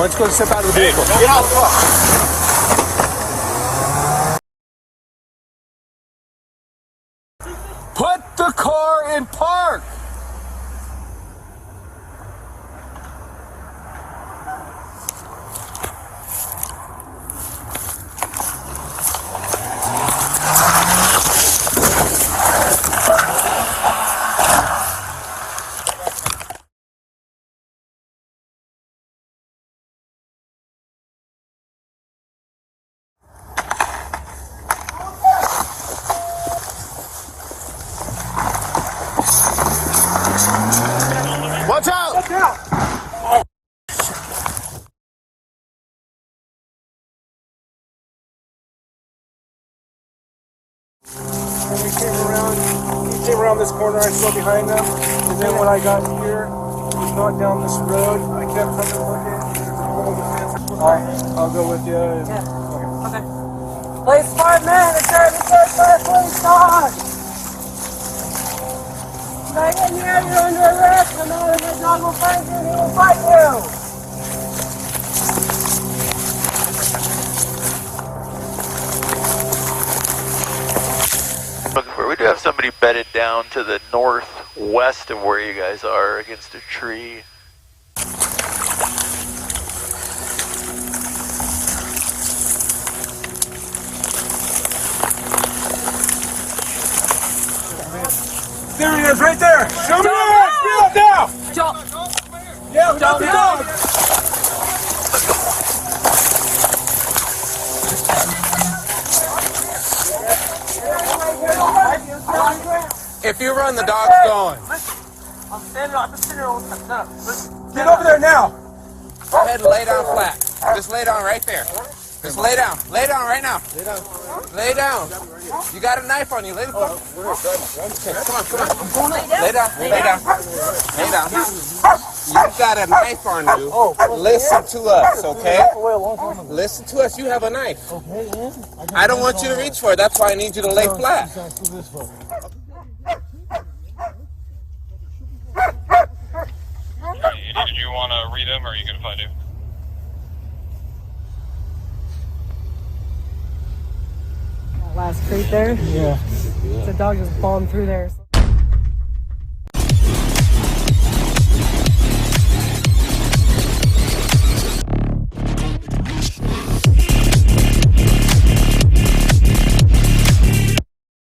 Why don't you go step out of the vehicle? Get out of the car. Put the car in park. Watch out! Watch out! Oh. When we came around this corner, I saw behind them, and then when I got here, he was not down this road. I kept coming looking. I'll go with you. Yeah. Okay. Place 5 men, it's there, please, God! Stay in here, you're under arrest. The man in the dog will find you and he will fight you. Looking for, we do have somebody bedded down to the northwest of where you guys are against a tree. There he is, right there. Show me there. Speed up now. Jump. Yeah, we got the dog. If you run, the dog's going. I'm standing up. I'm sitting here. Get over there now. Go ahead and lay down flat. Just lay down right there. Just lay down. Lay down right now. Lay down. Lay down. You got a knife on you. Lay down. Okay, come on. Lay down. Lay down. Lay down. You got a knife on you. Listen to us, okay? Listen to us. You have a knife. I don't want you to reach for it. That's why I need you to lay flat. Did you want to read them, or are you going to find him? Last creek there? Yeah. The dog just bombed through there.